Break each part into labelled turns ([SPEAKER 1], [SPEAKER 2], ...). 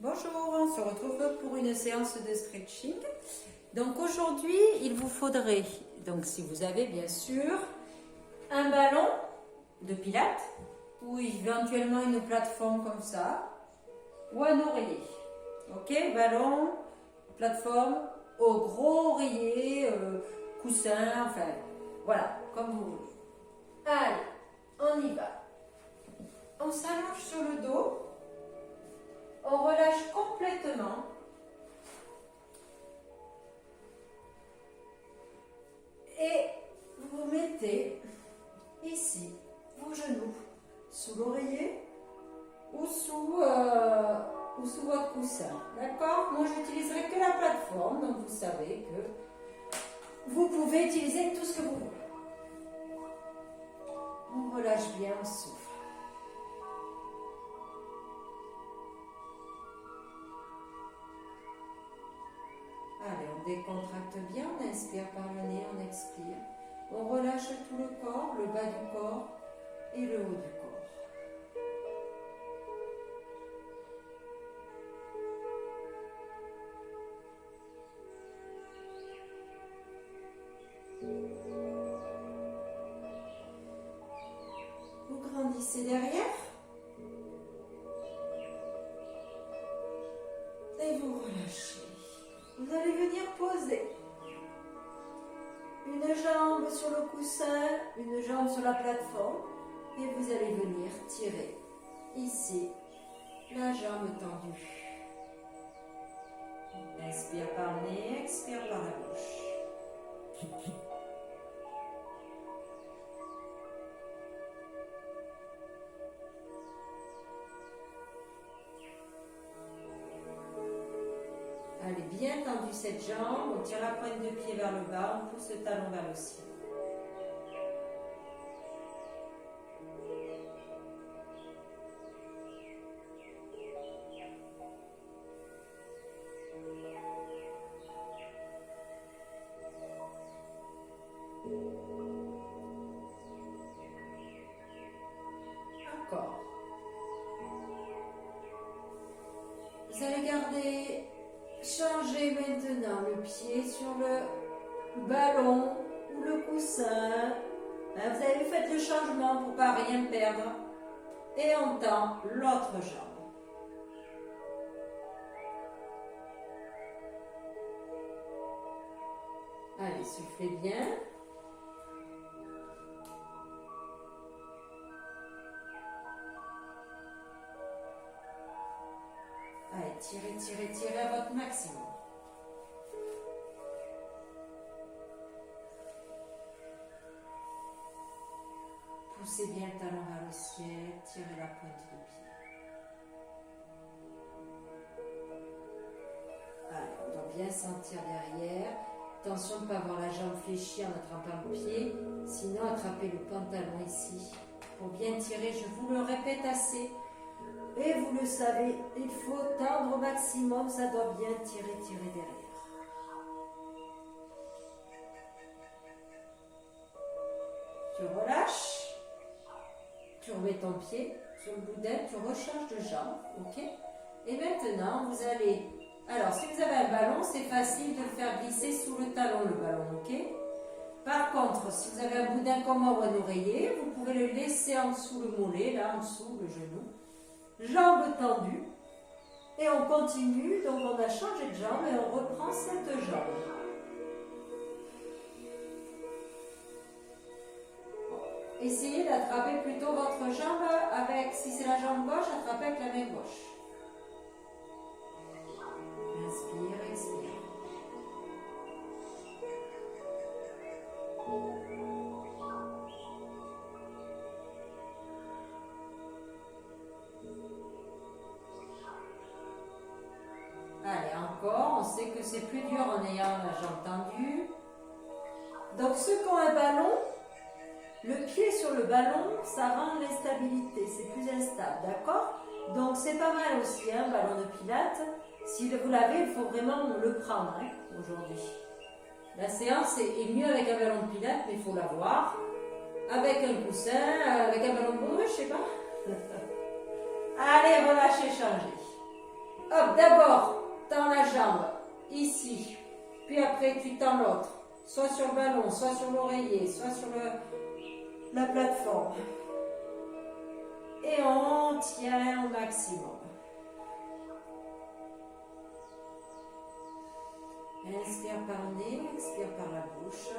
[SPEAKER 1] Bonjour, on se retrouve pour une séance de stretching. Donc aujourd'hui, il vous faudrait, donc si vous avez bien sûr, un ballon de pilates ou éventuellement une plateforme comme ça ou un oreiller. Ok, ballon, plateforme, au gros oreiller, coussin, enfin voilà, comme vous voulez. Allez, on y va. On s'allonge sur le dos. On relâche complètement. Et vous mettez ici vos genoux sous l'oreiller ou sous votre coussin. D'accord? Moi, j'utiliserai que la plateforme, donc vous savez que vous pouvez utiliser tout ce que vous voulez. On relâche bien, on souffle. Allez, on décontracte bien, on inspire par le nez, on expire. On relâche tout le corps, le bas du corps et le haut du corps. Vous grandissez derrière. Et vous relâchez. Vous allez venir poser une jambe sur le coussin, une jambe sur la plateforme et vous allez venir tirer ici la jambe tendue. Inspire par le nez, expire par la bouche. Allez, bien tendu cette jambe, on tire la pointe de pied vers le bas, on pousse le talon vers le ciel. Encore. Vous allez garder. Changez maintenant le pied sur le ballon ou le coussin. Vous avez fait le changement pour ne pas rien perdre. Et on tend l'autre jambe. Allez, soufflez bien. Allez, tirez, tirez, tirez à votre maximum. Poussez bien le talon vers le ciel, tirez la pointe de pied. Allez, on doit bien sentir derrière. Attention de ne pas avoir la jambe fléchie en attrapant le pied, sinon attrapez le pantalon ici. Pour bien tirer, je vous le répète assez. Et vous le savez, il faut tendre au maximum, ça doit bien tirer, tirer derrière. Tu relâches, tu remets ton pied sur le boudin, tu rechanges de jambe, ok? Et maintenant, vous allez... Alors, si vous avez un ballon, c'est facile de le faire glisser sous le talon, le ballon, ok? Par contre, si vous avez un boudin comme moi ou un oreiller, vous pouvez le laisser en dessous le mollet, là, en dessous le genou. Jambes tendues et on continue, donc on a changé de jambe et on reprend cette jambe. Essayez d'attraper plutôt votre jambe avec, si c'est la jambe gauche, attrapez avec la main gauche. Inspire, expire. Allez, encore, on sait que c'est plus dur en ayant la jambe tendue. Donc ceux qui ont un ballon, le pied sur le ballon, ça rend l'instabilité, c'est plus instable, d'accord? Donc c'est pas mal aussi, un ballon de pilates. Si vous l'avez, il faut vraiment le prendre aujourd'hui. La séance est mieux avec un ballon de pilates, mais il faut l'avoir. Avec un coussin, avec un ballon de boule, je sais pas. Allez, relâchez, changez. Hop, jambe ici, puis après tu tends l'autre, soit sur le ballon, soit sur l'oreiller, soit sur la plateforme. Et on tient au maximum. Inspire par le nez, expire par la bouche.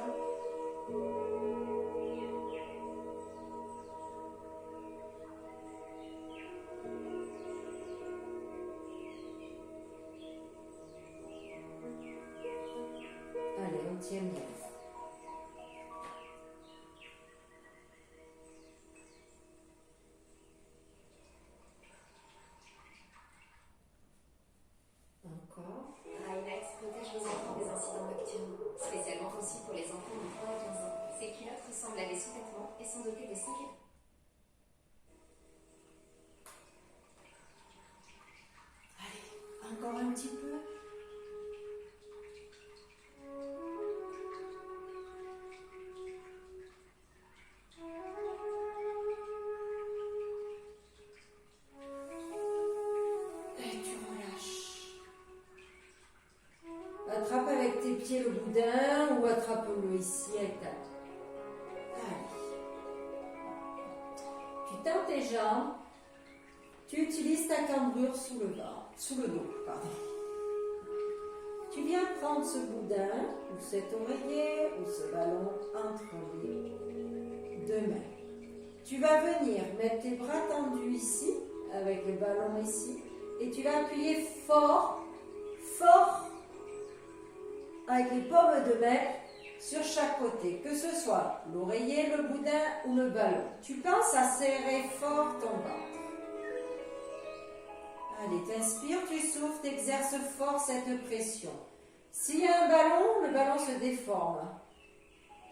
[SPEAKER 1] Allez, on tient bien. Encore.
[SPEAKER 2] Rainax protège vos enfants des incidents nocturnes, spécialement conçu pour les enfants de 3 à 15 ans. Ces culottes ressemblent à des sous-vêtements et sont dotées de 5 états.
[SPEAKER 1] Allez, encore un petit peu. Attrape avec tes pieds le boudin ou attrape-le ici avec ta main. Allez. Tu tends tes jambes. Tu utilises ta cambrure sous le dos. Pardon. Tu viens prendre ce boudin ou cet oreiller ou ce ballon entre les deux mains. Tu vas venir mettre tes bras tendus ici avec le ballon ici et tu vas appuyer fort, fort avec les paumes de main sur chaque côté, que ce soit l'oreiller, le boudin ou le ballon. Tu penses à serrer fort ton ventre. Allez, t'inspires, tu souffles, t'exerces fort cette pression. S'il y a un ballon, le ballon se déforme.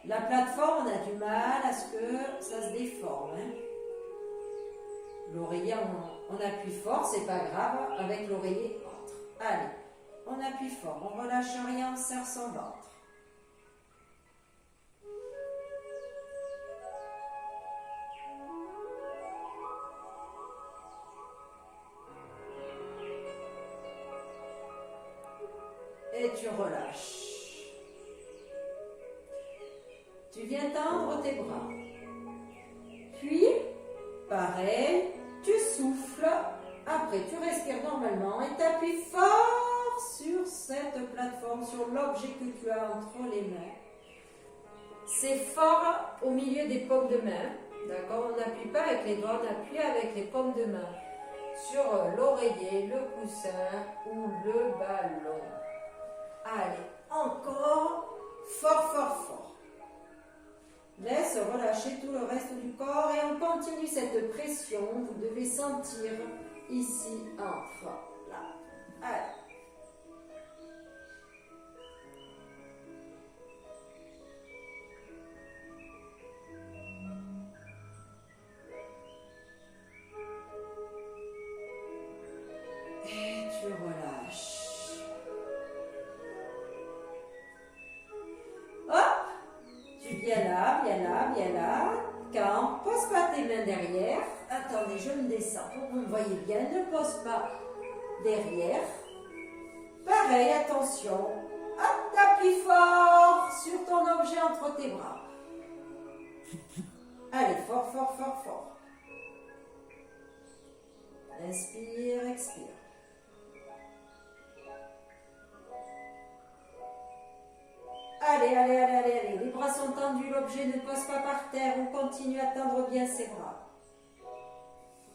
[SPEAKER 1] La plateforme, on a du mal à ce que ça se déforme. L'oreiller, on appuie fort, c'est pas grave, avec l'oreiller entre. Allez. On appuie fort, on relâche rien, on serre son ventre. Et tu relâches. Tu viens tendre tes bras. Puis, pareil, tu souffles. Après, tu respires normalement et tu appuies fort sur cette plateforme, sur l'objet que tu as entre les mains. C'est fort au milieu des paumes de main. D'accord? On n'appuie pas avec les doigts, on appuie avec les paumes de main sur l'oreiller, le coussin ou le ballon. Allez, encore fort, fort, fort. Laisse relâcher tout le reste du corps et on continue cette pression. Vous devez sentir ici entre là. Allez. Et tu relâches. Hop, tu viens là, viens là, viens là. Quand, pose pas tes mains derrière. Attendez, je me descends pour que vous me voyez bien. Ne pose pas derrière. Pareil, attention. Hop, t'appuies fort sur ton objet entre tes bras. Allez, fort, fort, fort, fort. Inspire, expire. Allez, allez, allez, allez, allez. Les bras sont tendus, l'objet ne pose pas par terre. On continue à tendre bien ses bras.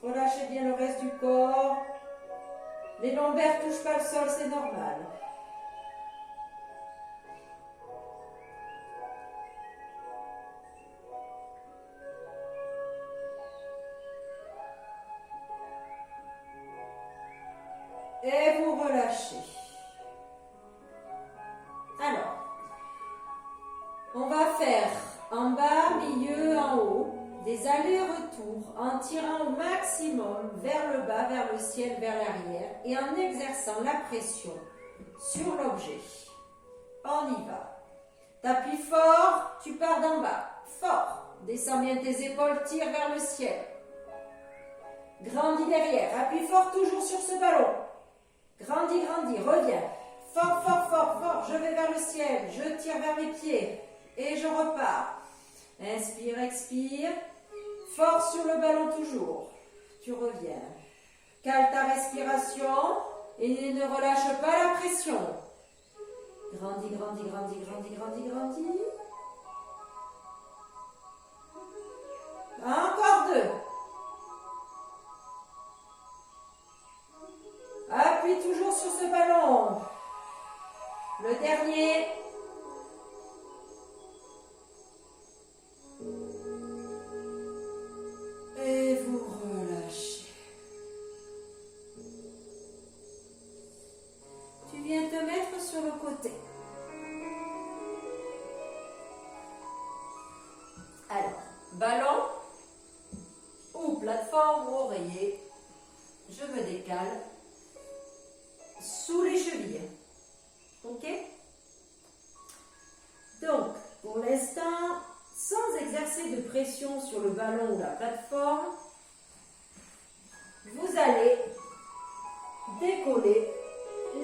[SPEAKER 1] Relâchez bien le reste du corps. Les lombaires ne touchent pas le sol, c'est normal. Et vous relâchez. Alors, on va faire en bas, milieu, en haut, des allers-retours en tirant au maximum vers le bas, vers le ciel, vers l'arrière et en exerçant la pression sur l'objet. On y va. T'appuies fort, tu pars d'en bas. Fort. Descends bien tes épaules, tire vers le ciel. Grandis derrière. Appuie fort toujours sur ce ballon. Grandis, grandis. Reviens. Fort, je vais vers le ciel, je tire vers mes pieds et je repars. Inspire, expire. Force sur le ballon toujours. Tu reviens. Cale ta respiration et ne relâche pas la pression. Grandis, grandis, grandis, grandis, grandis, grandis. Encore 2. Appuie toujours sur ce ballon. Le dernier. Et vous relâchez. Tu viens te mettre sur le côté. Alors, ballon ou plateforme ou oreiller, je me décale sous les chevilles. Ok? Donc, pour l'instant, sans exercer de pression sur le ballon ou la plateforme, vous allez décoller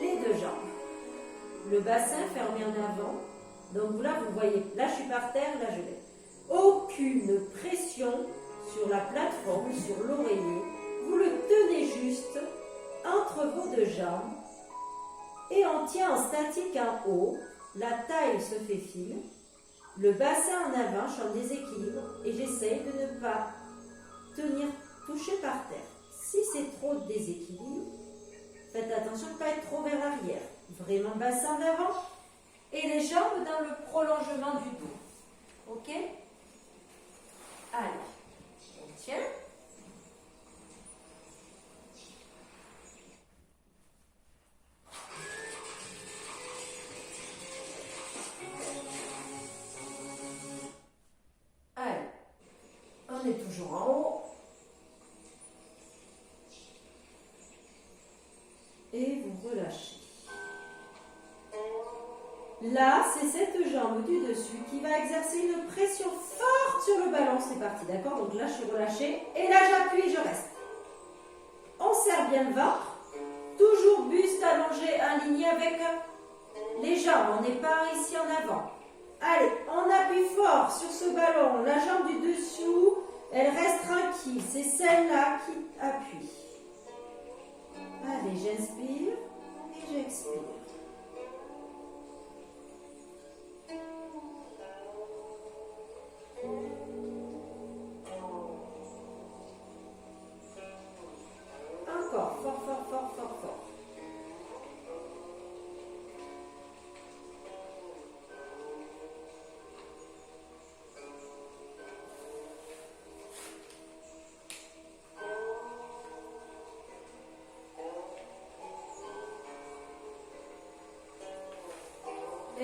[SPEAKER 1] les deux jambes. Le bassin fermé en avant. Donc là, vous voyez, là je suis par terre, là je vais. Aucune pression sur la plateforme, sur l'oreiller. Vous le tenez juste entre vos deux jambes et on tient en statique en haut. La taille se fait fine. Le bassin en avant, je suis en déséquilibre et j'essaye de ne pas tenir touché par terre. Si c'est trop de déséquilibre, faites attention de ne pas être trop vers l'arrière. Vraiment bassin en avant et les jambes dans le prolongement du dos. Ok? Allez, on tient. Allez, on est toujours en haut. Et vous relâchez. Là, c'est cette jambe du dessus qui va exercer une pression forte sur le ballon. C'est parti, d'accord? Donc là, je suis relâchée. Et là, j'appuie et je reste. On serre bien le ventre. Toujours buste allongé, aligné avec les jambes. On n'est pas ici en avant. Allez, on appuie fort sur ce ballon. La jambe du dessous, elle reste tranquille. C'est celle-là qui appuie. Allez, j'inspire et j'expire. Encore, fort, fort, fort, fort, fort.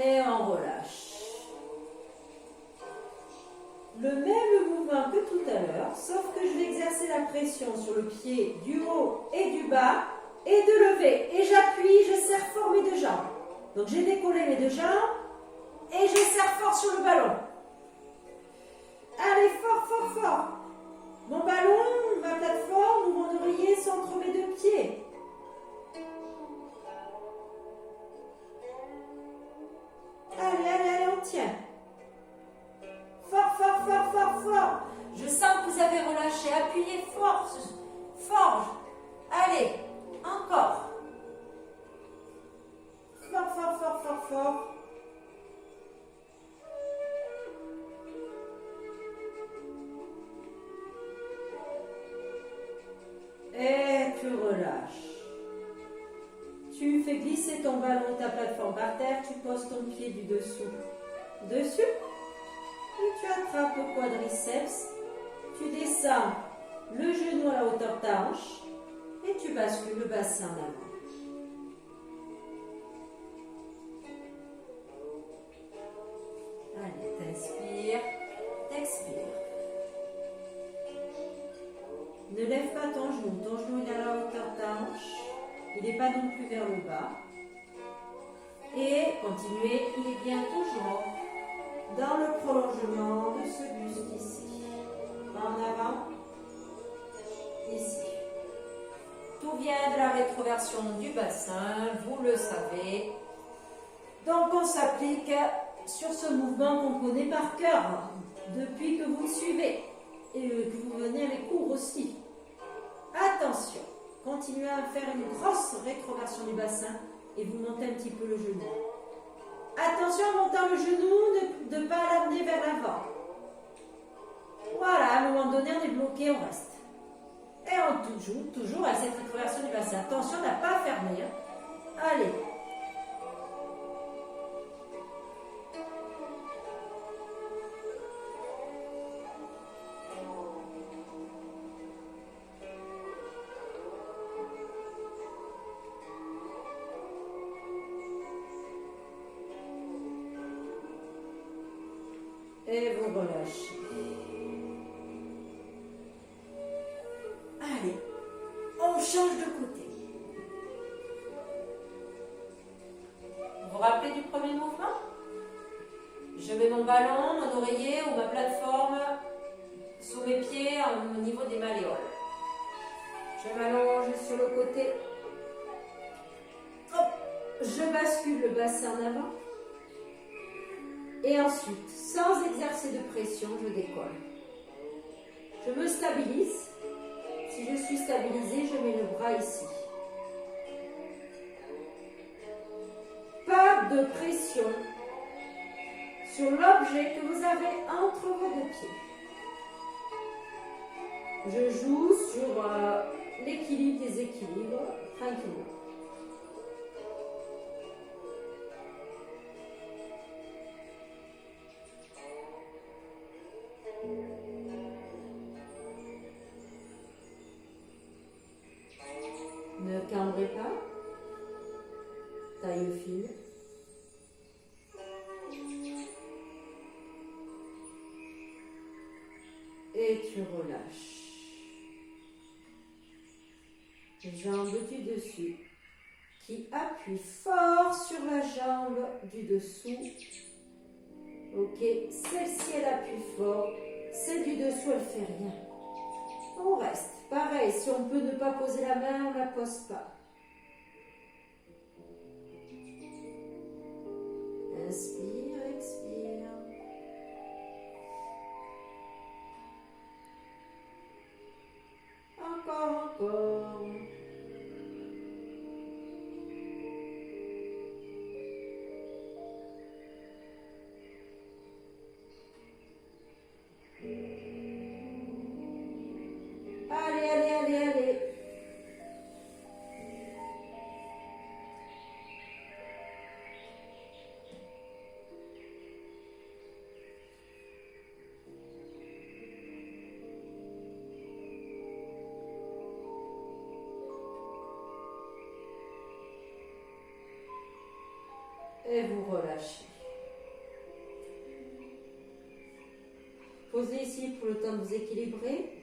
[SPEAKER 1] Et on relâche. Le même mouvement que tout à l'heure, sauf que je vais exercer la pression sur le pied du haut et du bas et de lever. Et j'appuie, je serre fort mes deux jambes. Donc j'ai décollé mes deux jambes et je serre fort sur le ballon. Allez, fort, fort, fort. Mon ballon, ma plateforme ou mon oreiller sont entre mes deux pieds. Allez, allez, allez, on tient. Fort, fort, fort, fort, fort. Je sens que vous avez relâché. Appuyez fort, fort. Allez, encore. Fort, fort, fort, fort, fort. Et tu relâches. Tu fais glisser ton ballon, ta plateforme par terre, tu poses ton pied du dessous. Dessus. Et tu attrapes le quadriceps. Tu descends le genou à la hauteur de ta hanche. Et tu bascules le bassin en avant. Allez, t'inspires, t'expires. Ne lève pas ton genou. Ton genou il est à la hauteur de ta hanche. Il n'est pas non plus vers le bas. Et continuez, il est bien toujours dans le prolongement de ce buste ici. En avant, ici. Tout vient de la rétroversion du bassin, vous le savez. Donc on s'applique sur ce mouvement qu'on connaît par cœur depuis que vous me suivez et que vous venez à mes cours aussi. Attention, continuez à faire une grosse rétroversion du bassin et vous montez un petit peu le genou. Attention en montant le genou, de ne pas l'amener vers l'avant. Voilà, à un moment donné, on est bloqué, on reste. Et on toujours à cette rétroversion du bassin. Attention, on n'a pas à fermer. Allez. Et vous relâchez. Allez, on change de côté. Vous vous rappelez du premier mouvement? Je mets mon ballon, mon oreiller ou ma plateforme sous mes pieds au niveau des malléoles. Je m'allonge sur le côté. Hop, je bascule le bassin en avant. Et ensuite, sans exercer de pression, je décolle. Je me stabilise. Si je suis stabilisée, je mets le bras ici. Pas de pression sur l'objet que vous avez entre vos deux pieds. Je joue sur l'équilibre des équilibres, tranquillement. Ne cambrez pas, taille fine. Et tu relâches. Jambe du dessus qui appuie fort sur la jambe du dessous. Ok, celle-ci elle appuie fort, celle du dessous elle fait rien. On reste. Pareil, si on peut ne pas poser la main, on ne la pose pas. Inspire, expire. Encore. Allez. Et vous relâchez. Posez ici pour le temps de vous équilibrer.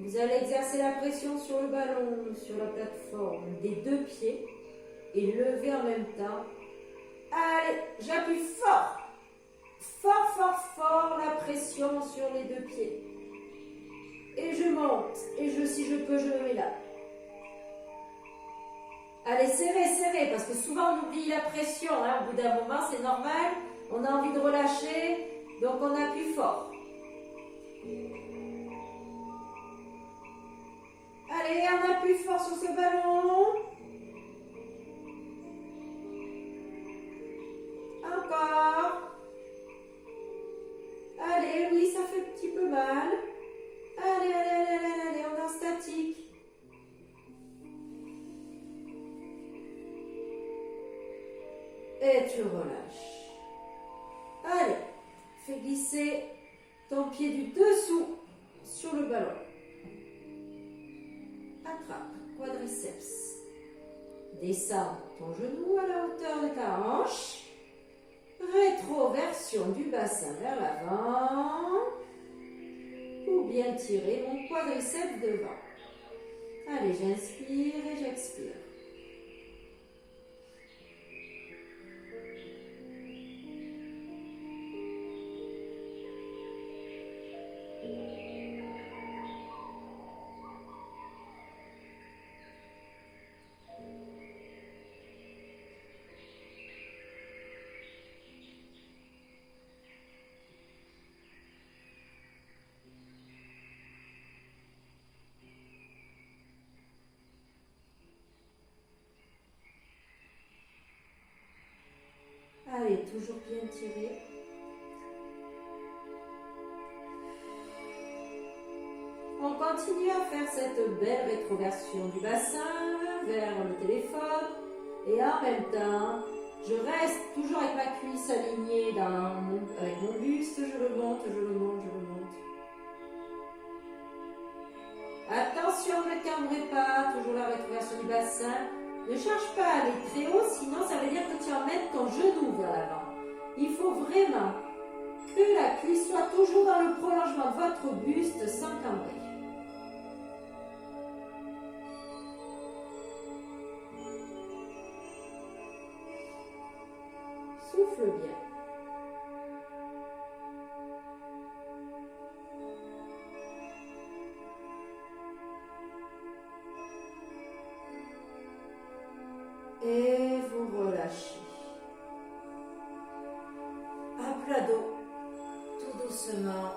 [SPEAKER 1] Vous allez exercer la pression sur le ballon, sur la plateforme des deux pieds et lever en même temps. Allez, j'appuie fort. Fort la pression sur les deux pieds. Et je monte. Et si je peux, je me mets là. Allez, serrez, parce que souvent on oublie la pression. Au bout d'un moment, c'est normal. On a envie de relâcher, donc on appuie fort. Allez, on appuie fort sur ce ballon. Encore. Allez, oui, ça fait un petit peu mal. Allez, on est en statique. Et tu relâches. Allez, fais glisser ton pied du dessous sur le ballon. Attrape, quadriceps. Descends ton genou à la hauteur de ta hanche. Rétroversion du bassin vers l'avant. Ou bien tirer mon quadriceps devant. Allez, j'inspire et j'expire. Allez, toujours bien tiré. On continue à faire cette belle rétroversion du bassin vers le téléphone. Et en même temps, je reste toujours avec ma cuisse alignée avec mon buste. Je le monte, je le monte, je le monte. Attention, ne cambrez pas. Toujours la rétroversion du bassin. Ne cherche pas à aller très haut, sinon ça veut dire que tu emmènes ton genou vers l'avant. Il faut vraiment que la cuisse soit toujours dans le prolongement de votre buste sans cambrer. Souffle bien. Et vous relâchez. À plat dos, tout doucement.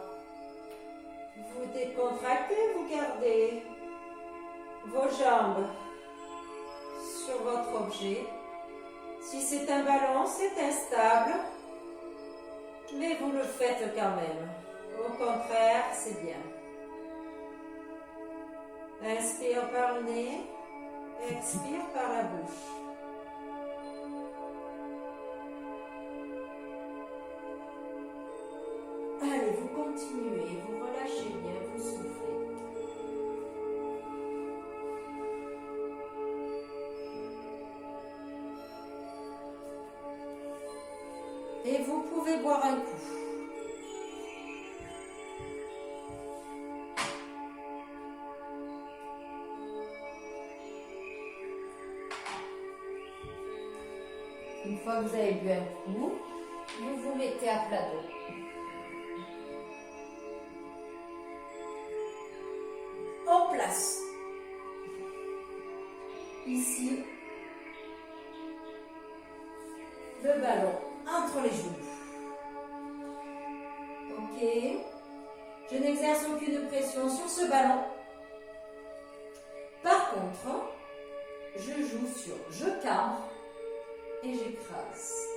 [SPEAKER 1] Vous décontractez, vous gardez vos jambes sur votre objet. Si c'est un ballon, c'est instable, mais vous le faites quand même. Au contraire, c'est bien. Inspire par le nez, expire par la bouche. Allez, vous continuez, vous relâchez bien, vous soufflez. Et vous pouvez boire un coup. Une fois que vous avez bu un coup, vous vous mettez à plat dos. En place. Ici, le ballon entre les genoux. Ok. Je n'exerce aucune pression sur ce ballon. Par contre, je joue sur je cambre et j'écrase.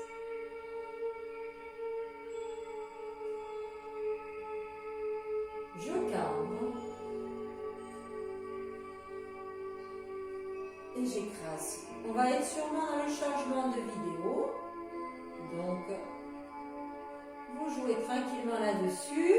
[SPEAKER 1] Je cambre et j'écrase. On va être sûrement dans le changement de vidéo. Donc, vous jouez tranquillement là-dessus.